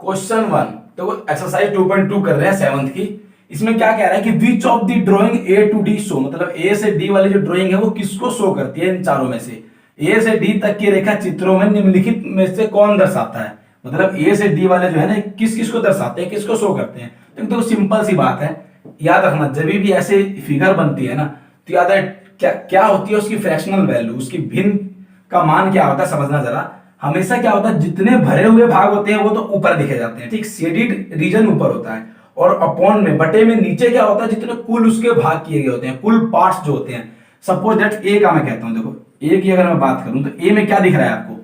Question 1 तो exercise 2.2 कर रहे हैं 7th की। इसमें क्या कह रहा है कि which of the drawing A to D show, मतलब ए से डी वाली जो ड्राइंग है वो किसको शो करती है इन चारों में से। ए से डी तक की रेखा चित्रों में निम्नलिखित में से कौन दर्शाता है, मतलब ए से डी वाले जो है ना किस किस को दर्शाते हैं, किसको शो करते हैं। तो सिंपल सी बात है, याद रखना जब भी ऐसे फिगर बनती है ना तो याद है क्या क्या होती है उसकी फ्रैक्शनल वैल्यू, उसकी भिन्न का मान क्या होता है समझना जरा। हमेशा क्या होता है जितने भरे हुए भाग होते हैं वो तो ऊपर दिखे जाते हैं, ठीक, शेडिड रीजन ऊपर होता है और अपॉन में बटे में नीचे क्या होता है जितने कुल उसके भाग किए गए होते हैं, कुल पार्ट्स जो होते हैं। सपोज दैट ए का मैं कहता हूं, देखो ए की अगर मैं बात करूं तो ए में क्या दिख रहा है आपको,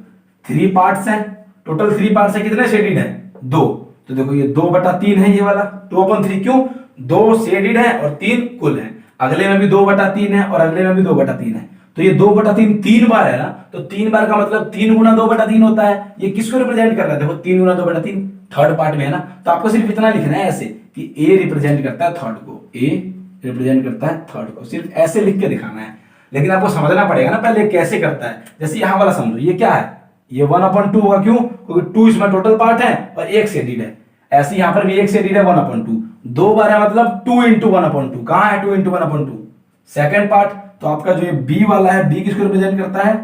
3 पार्ट्स हैं, टोटल 3 पार्ट्स है, कितने शेडिड है 2। तो देखो ये 2/3 है ये वाला 2/3, क्यों 2 शेडिड है और 3 कुल है। अगले में भी 2/3 है और अगले में भी 2/3 है, तो ये 2/3 3 बार है ना, तो 3 बार का मतलब 3 गुना 2/3 होता है। ये किसको रिप्रेजेंट कर रहा है, देखो 3 गुना 2/3 थर्ड पार्ट में है ना, तो आपको सिर्फ इतना लिखना है ऐसे कि ए रिप्रेजेंट करता है थर्ड को, ए रिप्रेजेंट करता है थर्ड को, सिर्फ ऐसे लिख के दिखाना है। लेकिन आपको समझना पड़ेगा ना पहले कैसे करता है। जैसे यहां वाला समझो, ये क्या है, ये 1/2 होगा, क्यों क्योंकि 2 इसमें टोटल पार्ट है और 1 शेडिड है। ऐसे यहां पर भी 1 शेडिड है 1/2, 2 बार है मतलब 2 × 1/2। कहां है 2 × 1/2 सेकंड पार्ट, तो आपका जो ये बी वाला है बी किसको रिप्रेजेंट करता है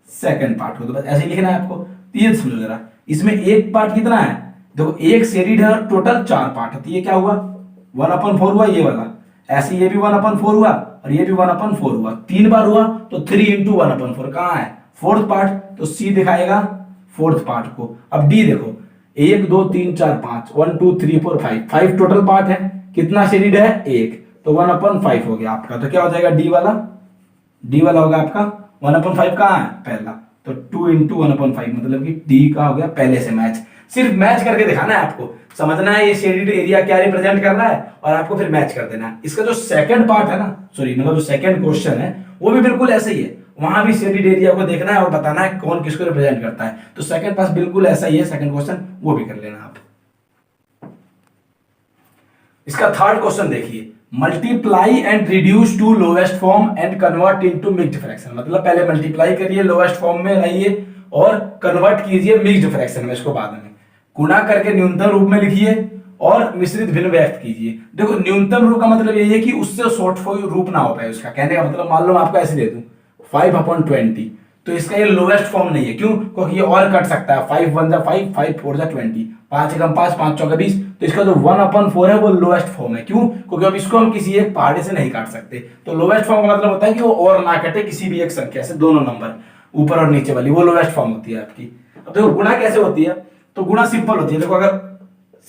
सेकंड पार्ट को। तो बस ऐसे ही लिखना है आपको। तो ये समझो जरा, इसमें एक पार्ट कितना है, देखो 1 शेडिड है और टोटल 4 पार्ट है, तो ये क्या हुआ 1/4 हुआ ये वाला। ऐसे ये भी 1/4 हुआ और ये भी 1/4 हुआ, 3 बार हुआ तो 3 × 1/4 कहां है फोर्थ पार्ट, तो सी दिखाएगा फोर्थ पार्ट को। अब डी देखो 1 2 3 4 5 1 2 3 4 5 टोटल पार्ट है, कितना शेडिड है 1, तो 1/5 हो गया आपका। तो क्या हो जाएगा डी वाला, डी वाला होगा आपका 1/5 कहां है पहला, तो 2 × 1/5 मतलब कि डी का हो गया पहले से मैच। सिर्फ मैच करके दिखाना है आपको, समझना है ये शेडिड एरिया क्या रिप्रेजेंट कर रहा है और आपको फिर मैच कर देना है। इसका जो सेकंड पार्ट है ना, सॉरी मतलब जो सेकंड क्वेश्चन है वो भी बिल्कुल ऐसे ही है, वहां भी शेडिड एरिया को देखना है और बताना है कौन किसको रिप्रेजेंट करता है। तो सेकंड पार्ट बिल्कुल ऐसा ही है, सेकंड क्वेश्चन वो भी कर लेना आप। इसका थर्ड क्वेश्चन देखिए, multiply and reduce to lowest form and convert into mixed fraction. मतलब पहले मल्टीप्लाई करिए लोवेस्ट फॉर्म में लाइए और कन्वर्ट कीजिए मिक्स्ड फ्रैक्शन में, इसको बाद में गुणा करके न्यूनतम रूप में लिखिए और मिश्रित भिन्न व्यक्त कीजिए। देखो न्यूनतम रूप का मतलब यही है कि उससे शॉर्ट रूप ना हो पाए उसका। कहने का मतलब मान लो मैं आपको ऐसे दे दूं 5/20, तो इसका ये लोवेस्ट फॉर्म नहीं है, क्यों क्योंकि ये और कट सकता है, 5 1 जा 5 5 4 जा 20, 5 एकम 5 5 चौका 20, तो इसका जो 1/4 है वो लोवेस्ट फॉर्म है। क्यों क्योंकि अब इसको हम किसी एक पहाड़े से नहीं काट सकते। तो लोवेस्ट फॉर्म का मतलब होता है कि वो और ना कटे किसी भी एक संख्या से, दोनों नंबर ऊपर और नीचे वाली, वो लोवेस्ट फॉर्म होती है आपकी। अब देखो गुणा कैसे होती है, तो गुणा सिंपल होती है। देखो अगर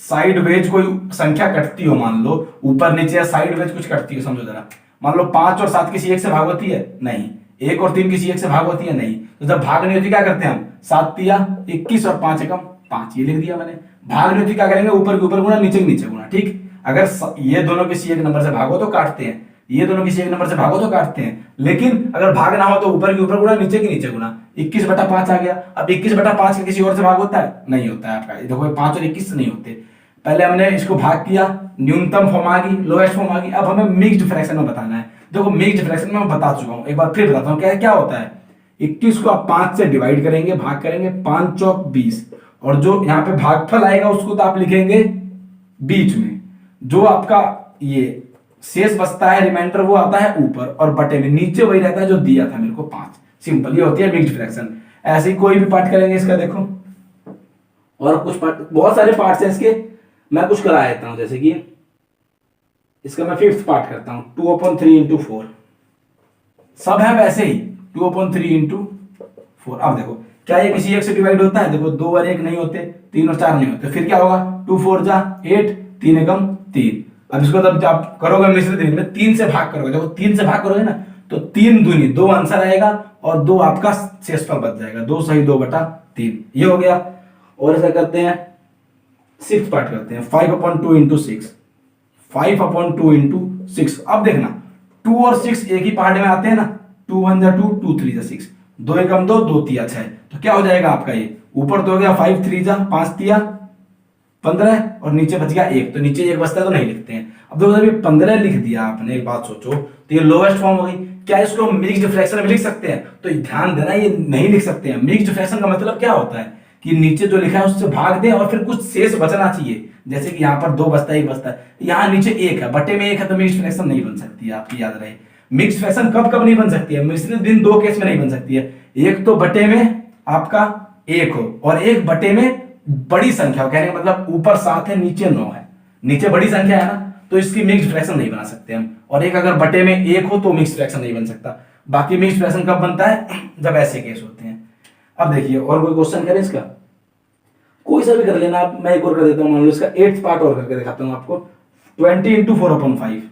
साइड वेज कोई संख्या कटती हो, मान लो ऊपर नीचे या साइड वेज कुछ कटती हो, समझो जरा, मान लो 5 और 7 किसी एक से भाग होती है नहीं, 1 और 3 किसी एक से भाग होती है नहीं, तो जब भाग नहीं होती क्या करते हैं हम 7 तिया 21 और 5 एकम 5, ये लिख दिया मैंने। भाग नहीं होती क्या करेंगे ऊपर के ऊपर गुणा नीचे के नीचे गुणा, ठीक। अगर ये दोनों किसी एक नंबर से भागो तो काटते हैं, ये दोनों किसी एक नंबर से भागो तो काटते हैं, लेकिन अगर भाग ना हो तो ऊपर के ऊपर गुणा नीचे के नीचे गुणा। 21/5 आ गया। अब 21/5 का किसी और से भाग होता है नहीं होता है आपका, देखो 5 और 21 नहीं होते। पहले हमने इसको भाग किया, न्यूनतम फॉर्म आ गई, लोएस्ट फॉर्म आ गई। अब हमें मिक्स्ड फ्रैक्शन में बताना है। देखो मिक्स्ड फ्रैक्शन में मैं बता चुका हूं, एक बार फिर बताता हूं क्या क्या होता है। 21 को आप 5 से डिवाइड करेंगे, भाग करेंगे, 5 चौक 20, और जो यहाँ पे भागफल आएगा उसको तो आप लिखेंगे बीच में, जो आपका ये शेष बचता है रिमाइंडर वो आता है ऊपर, और बटे में नीचे वही रहता है जो दिया था मेरे को 5। सिंपल, ये होती है मिक्स्ड फ्रैक्शन। ऐसे ही कोई भी पार्ट करेंगे इसका, देखो और कुछ पार्ट, बहुत सारे पार्ट्स हैं इसके, मैं कुछ करा देता हूं। जैसे कि इसका मैं 5th पार्ट करता हूं, 2/3 × 4, सब है वैसे ही 2/3 × 4। अब देखो क्या ये किसी एक से डिवाइड होता है, देखो 2 और 1 नहीं होते, 3 और 4 नहीं होते, फिर क्या होगा 2 4 जा 8, 3 एकम 3। अब इसको तब आप करोगे मिश्रित भिन्न में 3 से भाग करोगे, देखो 3 से भाग करोगे ना तो 3 दूनी 2 आंसर आएगा और 2 आपका शेषफल बच जाएगा, 2 सही 2/3, ये हो गया। और ऐसा करते हैं 6th पार्ट करते हैं, 5/2 × 6, 5/2 × 6। अब देखना 2 और 6 एक ही पार्ट में आते हैं ना, 2 1 जा 2 2 3 जा 6, 2 एकम 2 2 तिया 6, तो क्या हो जाएगा आपका ये ऊपर तो हो गया 5 3 जा 5 तिया 15 और नीचे बच गया 1, तो नीचे 1 बचता है तो नहीं लिखते हैं। अब देखो जब ये 15 लिख दिया आपने, एक बात सोचो, तो ये लोवेस्ट फॉर्म हो गई। क्या इसको मिक्स्ड फ्रैक्शन में लिख सकते हैं, तो ध्यान देना ये नहीं लिख सकते हैं। मिक्स्ड फ्रैक्शन का मतलब क्या होता है कि नीचे जो लिखा है उससे भाग दें और फिर कुछ शेष बचना चाहिए, जैसे कि यहाँ पर 2 बचता है, 1 बचता है, यहाँ नीचे 1 है, बटे में 1 है, तो मिक्स्ड फ्रैक्शन नहीं बन सकती है, आपकी याद रहे। मिक्स्ड फ्रैक्शन कब कब नहीं बन सकती है, मिश्रित भिन्न 2 केस में नहीं बन सकती है, एक तो बटे में आपका 1 हो और एक बटे में बड़ी संख्या हो, कहने का मतलब ऊपर 7 है नीचे 9 है, नीचे बड़ी संख्या है ना, तो इसकी मिक्स्ड फ्रैक्शन नहीं बना सकते हम। और एक अगर बटे में 1 हो तो मिक्स्ड फ्रैक्शन नहीं बन सकता। बाकी मिक्स्ड फ्रैक्शन कब बनता है, जब ऐसे केस होते हैं। अब देखिए और कोई क्वेश्चन करें इसका, कोई सा भी कर लेना आप, मैं एक और कर देता हूं, मान लो इसका 8th पार्ट और करके दिखाता हूं आपको। 20 × 4/5,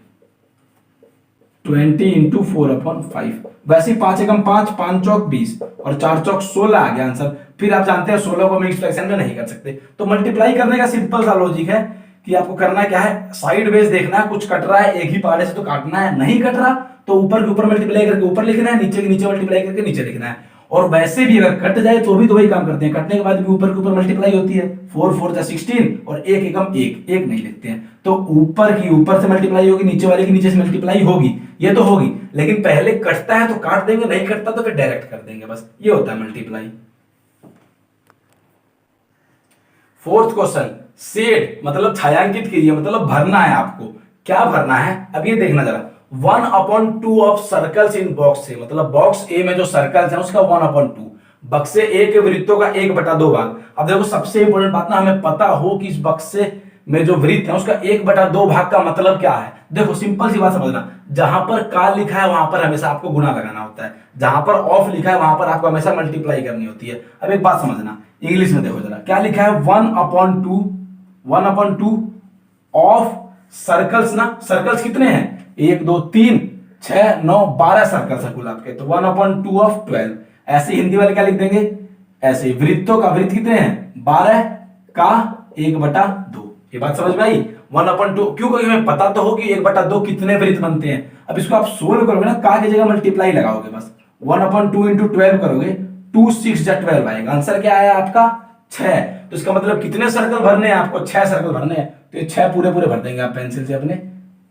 20 × 4/5, वैसे 5 एकम 5, 5 चौक 20 और 4 चौक 16 आ गया आंसर। फिर आप जानते हैं 16 को मिक्स्ड फ्रैक्शन में नहीं कर सकते, तो मल्टीप्लाई करने का सिंपल सा लॉजिक है कि आपको करना क्या है, साइड वेज देखना है, कुछ कट रहा है एक ही पार्ट से तो काटना है, नहीं कट रहा तो ऊपर के ऊपर मल्टीप्लाई करके ऊपर लिखना है, नीचे के नीचे मल्टीप्लाई करके नीचे लिखना है। और वैसे भी अगर कट जाए तो भी तो वही काम करते हैं, कटने के बाद भी ऊपर के ऊपर मल्टीप्लाई होती है, 4 4 जा 16 और 1 एकम 1, 1 नहीं लिखते हैं, तो ऊपर की ऊपर से मल्टीप्लाई होगी, नीचे वाले की नीचे से मल्टीप्लाई होगी, ये तो होगी, लेकिन पहले कटता है तो काट देंगे, नहीं कटता तो फिर डायरेक्ट कर देंगे, बस ये होता है मल्टीप्लाई। 4th क्वेश्चन, शेड मतलब छायांकित कीजिए, मतलब भरना है आपको, क्या भरना है अब ये देखना जरा। 1/2 ऑफ सर्कल्स इन बॉक्स ए, मतलब बॉक्स ए में जो सर्कल्स है उसका 1/2, बक्से ए के वृत्तों का 1/2 भाग। अब देखो सबसे इंपॉर्टेंट बात ना, हमें पता हो कि इस बक्से में जो वृत्त है उसका 1/2 भाग का मतलब क्या है। देखो सिंपल सी बात समझना, जहां पर का लिखा है वहां पर हमेशा आपको गुणा लगाना होता है, जहां पर ऑफ लिखा है वहां पर आपको हमेशा मल्टीप्लाई करनी होती है। अब एक बात समझना, इंग्लिश में देखो जरा क्या लिखा है, 1/2 ऑफ सर्कल्स ना, सर्कल्स कितने हैं, 1 2 3 6 9 12 सर्कल्स है कुल आपके, तो 1/2 ऑफ 12। ऐसे हिंदी वाले क्या लिख देंगे, ऐसे वृत्तों का वृत्त कितने हैं 12 का 1/2, ये बात समझ में आई। 1/2 क्यों, क्योंकि हमें पता तो हो कि 1/2 कितने वृत्त बनते हैं। अब इसको आप सोल्व करोगे ना, का की जगह मल्टीप्लाई लगाओगे, बस 1/2 × 12 करोगे, 2 6 जा 12 आएगा, आंसर क्या आया आपका 6। तो इसका मतलब कितने सर्कल भरने हैं आपको, 6 सर्कल भरने हैं, तो ये 6 पूरे पूरे भर देंगे आप पेंसिल से अपने,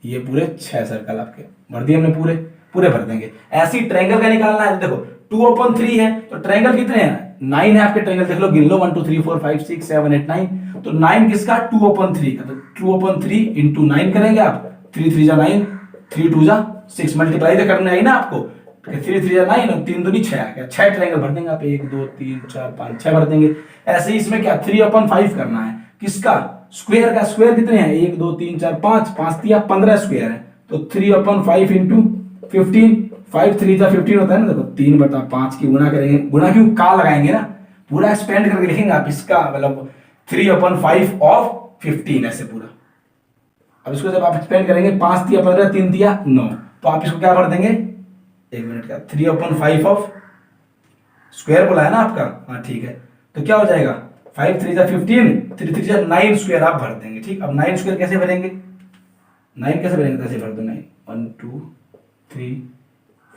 ये पूरे 6 सर्कल आपके भर दिए हमने, पूरे पूरे भर देंगे। ऐसी ट्रायंगल का निकालना है, देखो 2/3 है तो ट्रायंगल कितने हैं 9 है आपके, ट्रायंगल देख लो, गिन लो 1 2 3 4 5 6 7 8 9, तो 9 किसका 2/3 का, तो 2/3 × 9 करेंगे आप, 3 3 जा 9, 3 2 जा 6, मल्टीप्लाई तो करना है ना आपको, 3 3 जा 9 और 3 दूनी 6 आ गया, 6 ट्रायंगल भर देंगे आप, 1 2 3 4 5 6 भर देंगे। ऐसे ही इसमें क्या 3/5 करना है, किसका स्क्वायर का, स्क्वायर कितने हैं 1 2 3 4 5, 5 3 15 स्क्वायर है, तो 3/5 × 15, 5 3 जा 15 होता है ना, देखो 3/5 की गुणा करेंगे, गुणा क्यों का लगाएंगे ना, पूरा एक्सपेंड करके लिखेंगे आप इसका, मतलब 3/5 ऑफ 15 ऐसे पूरा। अब इसको जब आप एक्सपेंड करेंगे 5 3 15 3 3 9, तो आप इसको क्या भर देंगे, 1 मिनट का 3/5 ऑफ स्क्वायर बोला है ना आपका, हाँ ठीक है, तो क्या हो जाएगा 5 3 जा 15, 3 3 जा 9 स्क्वायर आप भर देंगे। ठीक, अब 9 स्क्वायर कैसे भरेंगे, 9 कैसे भरेंगे, कैसे भर दो 9, 1 2 3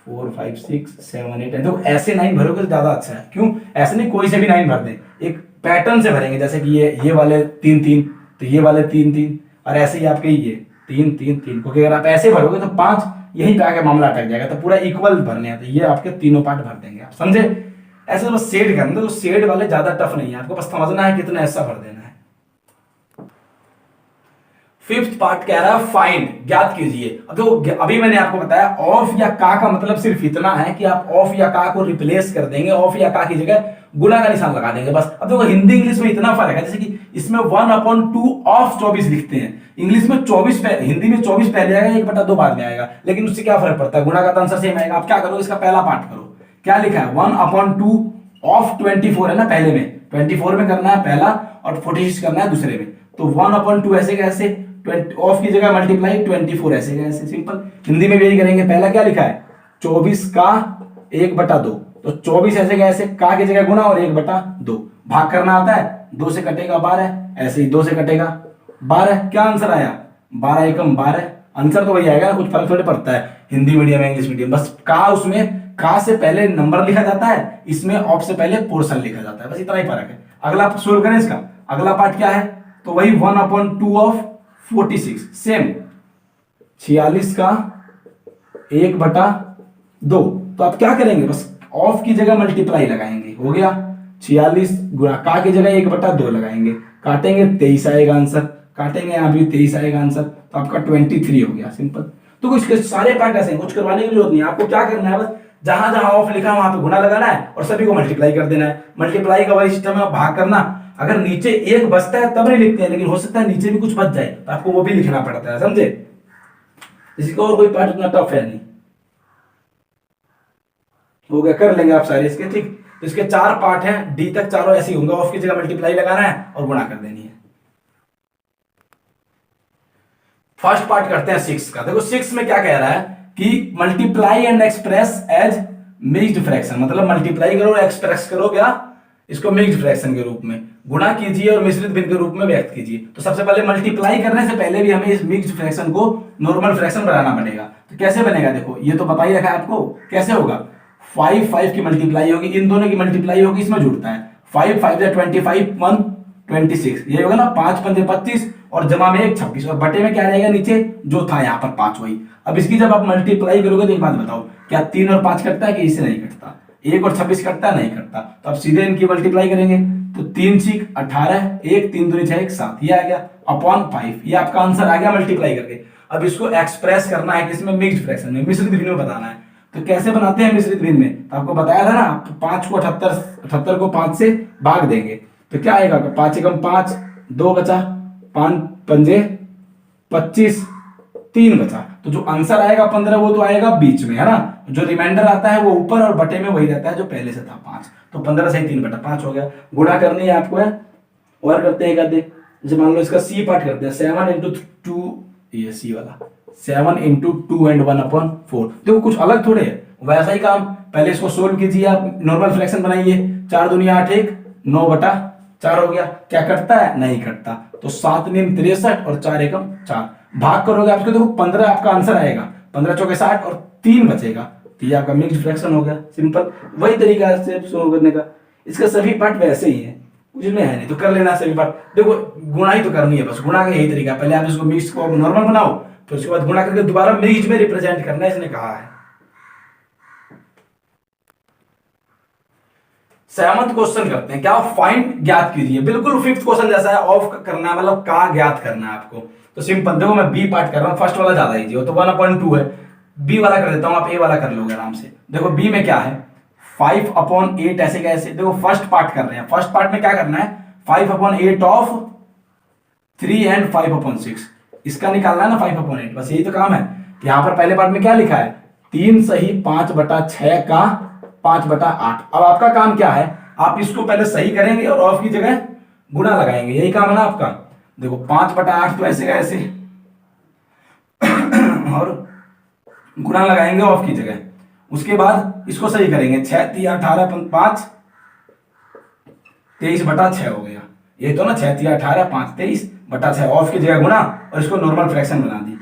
4 5 6 7 8 9, तो ऐसे 9 भरोगे तो ज्यादा अच्छा है, क्यों, ऐसे नहीं कोई से भी 9 भर दें, एक पैटर्न से भरेंगे, जैसे कि ये वाले 3 3, तो ये वाले 3 3, और ऐसे ही आपके ये 3 3 3, क्योंकि अगर आप ऐसे भरोगे तो 5 यहीं पे आके मामला अटक जाएगा, तो पूरा इक्वल भरने हैं, तो ये आपके तीनों पार्ट भर देंगे आप, समझे। ऐसे बस शेड करना, तो शेड वाले ज्यादा टफ नहीं है, आपको बस समझना है कितना ऐसा भर देना है। 5th पार्ट कह रहा है फाइंड, ज्ञात कीजिए। अब देखो अभी मैंने आपको बताया ऑफ या का मतलब सिर्फ इतना है कि आप ऑफ या का को रिप्लेस कर देंगे, ऑफ या का की जगह गुणा का निशान लगा देंगे बस। अब देखो हिंदी इंग्लिश में इतना फर्क है, जैसे कि इसमें 1/2 ऑफ 24 लिखते हैं, इंग्लिश में 24, हिंदी में 24 पहले आएगा, 1/2 बाद में आएगा, लेकिन उससे क्या फर्क पड़ता है, गुणा का आंसर सेम आएगा। आप क्या करोगे, इसका पहला पार्ट करो, क्या लिखा है 1/2 ऑफ 24 है ना, पहले में 24 में करना है पहला और 46 करना है दूसरे में, तो 1/2 ऐसे कैसे, ऑफ की जगह मल्टीप्लाई 24 ऐसे कैसे, सिंपल। हिंदी में भी यही करेंगे, पहला क्या लिखा है 24 का 1/2, तो 24 ऐसे कैसे, का की जगह गुणा और 1/2, भाग करना आता है, 2 से कटेगा 12, ऐसे ही 2 से कटेगा 12, क्या आंसर आया 12 एकम 12, आंसर तो वही आएगा, कुछ फर्क थोड़ी पड़ता है हिंदी मीडियम इंग्लिश मीडियम, बस का उसमें का से पहले नंबर लिखा जाता है, इसमें ऑफ से पहले पोर्शन लिखा जाता है, बस इतना ही फर्क है। अगला आप सोल्व करें इसका, अगला पार्ट क्या है, तो वही 1/2 ऑफ 46 सेम, 46 का 1/2, तो आप क्या करेंगे, बस ऑफ की जगह मल्टीप्लाई लगाएंगे, हो गया। 46 गुणा का की जगह 1/2 लगाएंगे, काटेंगे 23 आएगा आंसर, काटेंगे यहाँ भी 23 आएगा आंसर, तो आपका 23 हो गया, सिंपल। तो इसके सारे पार्ट ऐसे हैं, कुछ करवाने की जरूरत नहीं है, आपको क्या करना है, बस जहां जहां ऑफ लिखा है वहां पे गुणा लगाना है और सभी को मल्टीप्लाई कर देना है। मल्टीप्लाई का वही सिस्टम है, भाग करना। अगर नीचे एक बचता है तब नहीं लिखते हैं, लेकिन हो सकता है नीचे भी कुछ बच जाए तो आपको वो भी लिखना पड़ता है, समझे। इसका और कोई पार्ट उतना टफ है नहीं। हो गया, कर लेंगे आप सारे इसके, ठीक। तो इसके 4 पार्ट हैं, डी तक चारों ऐसे ही होंगे, ऑफ की जगह मल्टीप्लाई लगाना है और गुणा कर देनी है। फर्स्ट पार्ट करते हैं 6 का। देखो 6 में क्या कह रहा है कि multiply and express as mixed fraction, मतलब मल्टीप्लाई करो और एक्सप्रेस करो क्या, इसको मिक्स्ड फ्रैक्शन के रूप में, गुणा कीजिए और मिश्रित भिन्न के रूप में व्यक्त कीजिए। तो सबसे पहले मल्टीप्लाई करने से पहले भी हमें इस मिक्स्ड फ्रैक्शन को नॉर्मल फ्रैक्शन बनाना पड़ेगा। तो कैसे बनेगा, देखो ये तो बता ही रखा है आपको कैसे होगा। 5 की मल्टीप्लाई होगी, इन दोनों की मल्टीप्लाई होगी, इसमें जुड़ता है 5 5 25 1 26, ये होगा ना, 5 5 25 और जमा में 1 26 और बटे में क्या रहेगा नीचे जो था यहाँ पर 5 वही। अब इसकी जब आप मल्टीप्लाई करोगे तो एक बात बताओ, क्या 3 और 5 कटता है कि इससे नहीं कटता, 1 और 26 कटता है, नहीं कटता। तो अब सीधे इनकी मल्टीप्लाई करेंगे तो 3 6 18, 1 3 2 6 1 7, ये आ गया अपॉन 5, ये आपका आंसर आ गया मल्टीप्लाई करके। अब इसको एक्सप्रेस करना है किसमें, मिक्स्ड फ्रैक्शन में, मिश्रित भिन्न में बताना है। तो कैसे बनाते हैं मिश्रित भिन्न में, तो आपको बताया था ना, 5 को 78 को 5 से भाग देंगे तो क्या आएगा, 5 एकम 5, 2 बचा, 5 पंजे 25, 3 बचा। तो जो आंसर आएगा 15 वो तो आएगा बीच में, है ना, जो रिमाइंडर आता है वो ऊपर और बटे में वही रहता है जो पहले से था 5। तो 15 से 3/5 हो गया। गुणा करनी है आपको है, और करते हैं कहते, जैसे मान लो इसका सी पार्ट करते हैं, 7 × 2, ये सी वाला 7 × 2 and 1/4। देखो कुछ अलग थोड़े है, वैसा ही काम। पहले इसको सोल्व कीजिए, आप नॉर्मल फ्रैक्शन बनाइए, 4 दूनी 8 1 9/4 हो गया। क्या कटता है, नहीं कटता। तो 7 9 63 और 4 एकम 4, भाग करोगे आपको, देखो 15 आपका आंसर आएगा, 15 चौके 60 और 3 बचेगा, तो ये आपका मिक्स्ड फ्रैक्शन हो गया, सिंपल। वही तरीका है सोल्व करने का। इसका सभी पार्ट वैसे ही है, कुछ में है नहीं, तो कर लेना सभी पार्ट। देखो गुणा ही तो करनी है, बस गुणा का यही तरीका, पहले आप इसको मिक्स को नॉर्मल बनाओ, फिर उसके बाद गुणा करके दोबारा मिक्स में रिप्रेजेंट करना है, इसने कहा है। 7वां क्वेश्चन करते हैं, क्या फाइंड ज्ञात कीजिए। बिल्कुल 5th क्वेश्चन जैसा है, ऑफ करना है, मतलब का ज्ञात करना है आपको। तो सिंपल, देखो मैं बी पार्ट कर रहा हूँ, फर्स्ट वाला ज्यादा इजी हो तो 1/2 है, बी वाला कर देता हूँ, आप ए वाला कर लोगे आराम से। देखो बी में क्या है, 5/8 ऐसे कैसे, देखो फर्स्ट पार्ट कर रहे हैं, फर्स्ट पार्ट में क्या करना है, 5/8 ऑफ 3 and 5/6, इसका निकालना है ना 5/8, बस यही तो काम है। यहां पर पहले पार्ट में क्या लिखा है, 3 सही 5/6 का 5/8। अब आपका काम क्या है, आप इसको पहले सही करेंगे और ऑफ की जगह गुणा लगाएंगे, यही काम है ना आपका। देखो 5/8 तो ऐसे का ऐसे और गुणा लगाएंगे ऑफ की जगह, उसके बाद इसको सही करेंगे, 6 3 18 5 23/6 हो गया, ये तो ना 6 3 18 5 23/6, ऑफ की जगह गुणा और इसको नॉर्मल फ्रैक्शन बना दी,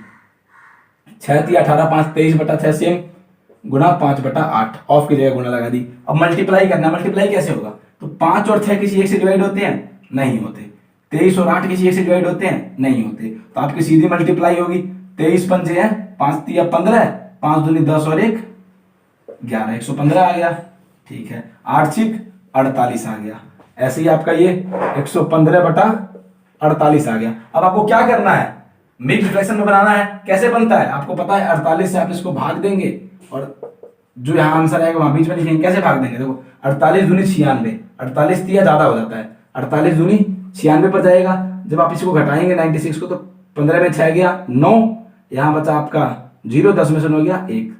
6 3 18 5 23/6 सेम गुणा 5/8, ऑफ की जगह गुणा लगा दी। अब मल्टीप्लाई करना, मल्टीप्लाई कैसे होगा, तो 5 और 6 किसी एक से डिवाइड होते हैं, नहीं होते। 23 और 8 किसी एक से डिवाइड होते हैं, नहीं होते। तो आपकी सीधी मल्टीप्लाई होगी, 23 पंजे है 5 3 15, 5 दूनी 10 और 1 11, 115 आ गया, ठीक है। 8 6 48 आ गया, ऐसे ही आपका ये 115/48 आ गया। अब आपको क्या करना है, मिक्स्ड फ्रैक्शन में बनाना है। कैसे बनता है आपको पता है, 48 से आप इसको भाग देंगे और जो यहाँ आंसर आएगा वहां बीच में लिखेंगे। कैसे भाग देंगे, देखो 48 दूनी 96, 48 दिया ज्यादा हो जाता है, 48 दूनी 96 पर जाएगा। जब आप इसको घटाएंगे 96 को, तो 15 में 6 गया 9, यहाँ बचा आपका 0, 10 में से 9 गया 1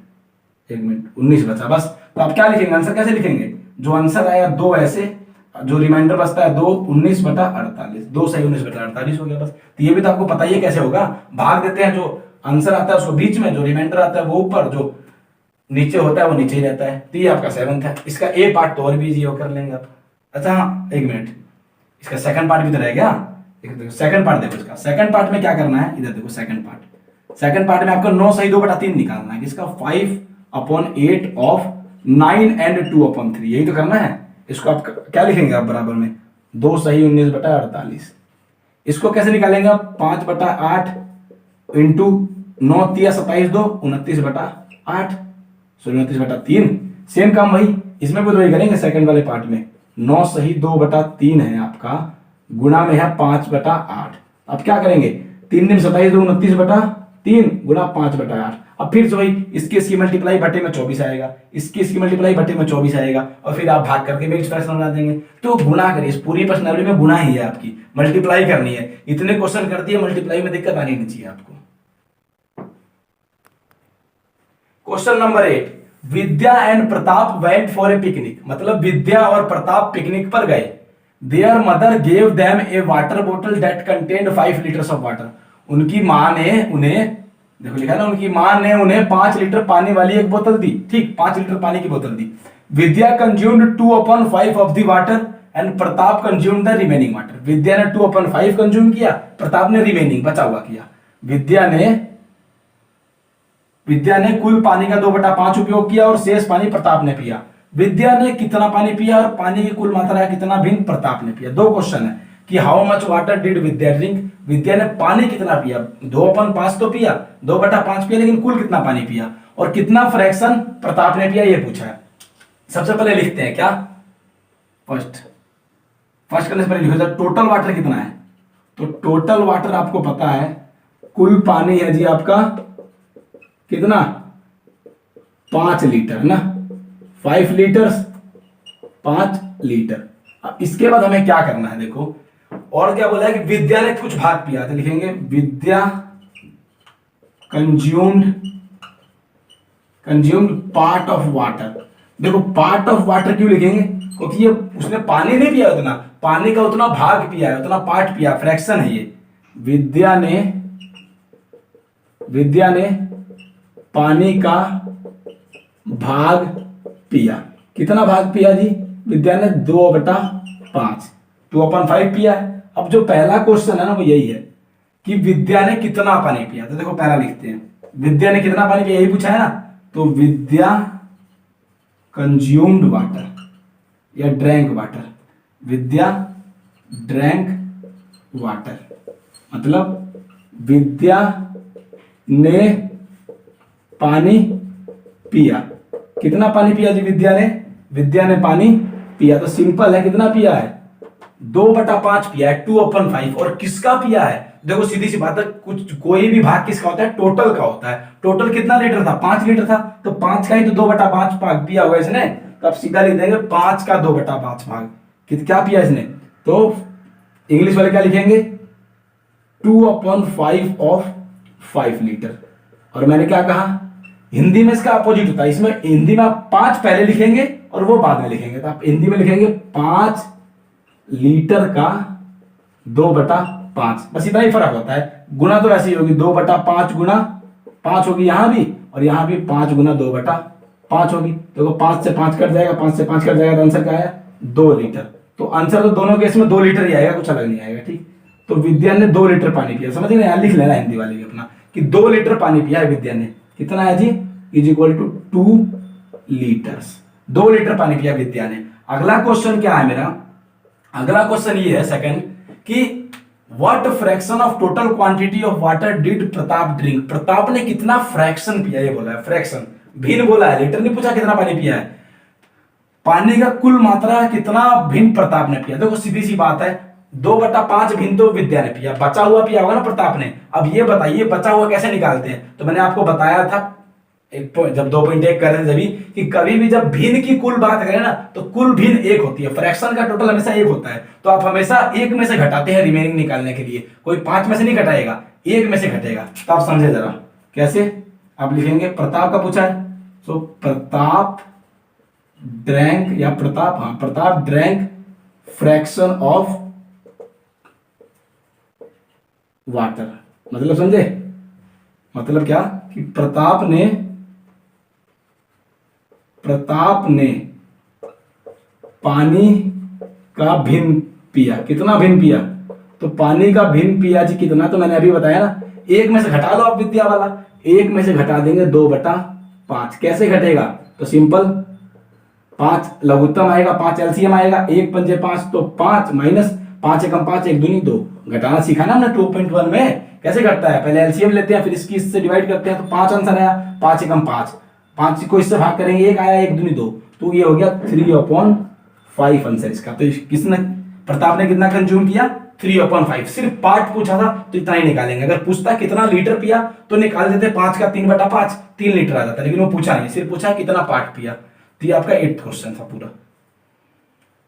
मिनट 19 बचा, बस। तो आप क्या लिखेंगे, आंसर कैसे लिखेंगे, जो आंसर आया 2 ऐसे, जो रिमाइंडर बचता है 2 19/48, 2 सही 19/48 हो गया, बस। तो ये भी तो आपको पता ही है कैसे होगा, भाग देते हैं, जो आंसर आता है उसको बीच में, जो रिमाइंडर आता है वो ऊपर, जो नीचे होता है वो नीचे ही रहता है। तो ये आपका 7th है। इसका ए पार्ट तो और भी इजी हो, कर लेंगे आप। अच्छा हाँ 1 मिनट, इसका सेकंड पार्ट भी तो रह गया, देखो सेकंड पार्ट देखो, इसका सेकंड पार्ट में क्या करना है, इधर देखो सेकंड पार्ट में आपको 9 सही 2/3 निकालना है, किसका 5/8 ऑफ 9 and 2/3, यही तो करना है। इसको आप क्या लिखेंगे, आप बराबर में 2 सही 19/48। इसको कैसे निकालेंगे आप, 5/8 इंटू 9 3 27 2 29/8, 29/3, सेम काम वही इसमें भी तो वही करेंगे सेकंड वाले पार्ट में, 9 सही 2/3 है आपका, गुणा में है 5/8। अब क्या करेंगे, 3 दिन 27 2 29/3 गुणा 5/8। अब फिर से वही इसकी मल्टीप्लाई बटे में 24 आएगा, इसकी मल्टीप्लाई बटे में 24 आएगा, और फिर आप भाग करके मिक्स फ्रैक्शन बना देंगे। तो गुणा करिए, इस पूरी प्रश्नावली में गुणा ही है आपकी, मल्टीप्लाई करनी है। इतने क्वेश्चन कर दिए, मल्टीप्लाई में दिक्कत आनी नहीं चाहिए आपको। Question number 8, Vidya and Pratap went for a picnic, मतलब विद्या और प्रताप पिकनिक पर गए। Their mother gave them a water बोतल that contained 5 litres of water. उनकी मां ने उन्हें, देखो लिखा है ना, उनकी मां ने उन्हें 5 लीटर पानी वाली एक बोतल दी, ठीक, 5 लीटर पानी की बोतल दी। Vidya consumed 2/5 of the water and Pratap consumed the remaining water. Vidya ने 2/5 कंज्यूम किया, प्रताप ने रिमेनिंग बचा हुआ किया। विद्या ने कुल पानी का 2/5 उपयोग किया और शेष पानी प्रताप ने पिया। विद्या ने कितना पानी पिया और पानी की कुल मात्रा कितना भिन्न प्रताप ने पिया। दो क्वेश्चन है कि how much water did Vidya drink, Vidya ने पानी कितना पिया, 2/5 तो पिया, 2/5 पिया, लेकिन कुल कितना पानी पिया, और कितना फ्रैक्शन प्रताप ने पिया, ये पूछा है। सबसे पहले लिखते हैं क्या, फर्स्ट करने से पहले लिखो टोटल वाटर कितना है। तो टोटल वाटर आपको पता है, कुल पानी है जी आपका कितना, 5 लीटर ना, 5 लीटर्स 5 लीटर। अब इसके बाद हमें क्या करना है, देखो और क्या बोला है कि विद्या ने कुछ भाग पिया, तो लिखेंगे विद्या कंज्यूम्ड पार्ट ऑफ वाटर। देखो पार्ट ऑफ वाटर क्यों लिखेंगे, क्योंकि ये उसने पानी नहीं पिया उतना, पानी का उतना भाग पिया है, उतना पार्ट पिया, फ्रैक्शन है ये। विद्या ने पानी का भाग पिया, कितना भाग पिया जी, विद्या ने 2/5, 2/5 पिया है। अब जो पहला क्वेश्चन है ना वो यही है कि विद्या ने कितना पानी पिया। तो देखो पहला लिखते हैं, विद्या ने कितना पानी पिया, यही पूछा है ना। तो विद्या कंज्यूम्ड वाटर या ड्रैंक वाटर, विद्या ड्रैंक वाटर, मतलब विद्या ने पानी पिया। कितना पानी पिया जी विद्या ने पानी पिया, तो सिंपल है, कितना पिया है, 2/5 पिया है, 2/5। और किसका पिया है, देखो सीधी सी बात है, कोई भी भाग किसका होता है, टोटल का होता है। टोटल कितना लीटर था, 5 लीटर था, तो 5 का ही तो 2/5 भाग पिया हुआ इसने। तो अब सीधा लिख देंगे 5 का 2/5 भाग, क्या पिया इसने। तो इंग्लिश वाले क्या लिखेंगे, 2/5 ऑफ 5 लीटर। और मैंने क्या कहा, हिंदी में इसका अपोजिट होता है, इसमें हिंदी में आप 5 पहले लिखेंगे और वो बाद में लिखेंगे। तो आप हिंदी में लिखेंगे 5 लीटर का 2/5, बस इतना ही फर्क होता है। गुना तो ऐसी होगी, 2/5 गुना 5 होगी यहां भी, और यहां भी 5 गुना 2/5 होगी। तो 5 से 5 कट जाएगा, 5 से 5 कट जाएगा, तो आंसर क्या आया, 2 लीटर। तो आंसर तो दोनों केस में 2 लीटर ही आएगा, कुछ अलग नहीं आएगा, ठीक। तो विद्या ने 2 लीटर पानी पिया, समझ गए, यहां लिख लेना हिंदी वाले भी अपना कि 2 लीटर पानी पिया है विद्या ने। कितना है जी, is equal to 2 litres, 2 litre पानी पिया विद्या ने। अगला क्वेश्चन क्या है मेरा, अगला क्वेश्चन ये है सेकंड कि what fraction of total quantity of water did Pratap drink. Pratap ने कितना फ्रैक्शन पिया, ये बोला है फ्रैक्शन, भिन्न बोला है, लीटर नहीं पूछा कितना पानी पिया है। पानी का कुल मात्रा कितना भिन्न प्रताप ने पिया। देखो सीधी सी बात है, 2/5 भिन्न तो विद्या ने पिया, बचा हुआ पिया होगा ना प्रताप ने। अब ये बताइए बचा हुआ कैसे निकालते हैं। तो मैंने आपको बताया था जब 2.1 कर रहे थे कि कभी भी जब भिन्न की कुल बात करें ना तो कुल भिन्न 1 होती है, फ्रैक्शन का टोटल हमेशा 1 होता है। तो आप हमेशा 1 में से घटाते हैं रिमेनिंग निकालने के लिए, कोई 5 में से नहीं घटाएगा, 1 में से घटेगा। तो आप समझे जरा कैसे, आप लिखेंगे प्रताप का पूछा है, तो प्रताप ड्रैंक या Pratap drank fraction of water, मतलब समझे, मतलब क्या कि प्रताप ने पानी का भिन्न पिया। कितना भिन्न पिया, तो पानी का भिन्न पिया जी कितना, तो मैंने अभी बताया ना, 1 में से घटा दो आप विद्या वाला, 1 में से घटा देंगे 2/5। कैसे घटेगा, तो सिंपल 5 लघुत्तम आएगा, 5 एलसीएम आएगा, 1 पंजे 5, तो 5 माइनस 5 एकम 5, 1 दूनी 2। घटाना सीखा ना हमने 2.1 में, कैसे घटता है, पहले एलसीएम लेते हैं फिर इसकी इससे डिवाइड करते हैं, तो 5 आंसर आया, 5 एकम 5, 5 को इससे भाग करेंगे 1 आया, 1 दूनी 2, तो ये हो गया 3/5 5 आंसर इसका। तो किसने, प्रताप ने कितना कंज्यूम किया, 3/5। सिर्फ पार्ट पूछा था तो इतना ही निकालेंगे। अगर पूछता कितना लीटर पिया तो निकाल देते 5 का 3/5, 3 लीटर आ जाता, लेकिन वो पूछा नहीं, सिर्फ पूछा कितना पार्ट पिया। तो ये आपका 8th क्वेश्चन था पूरा।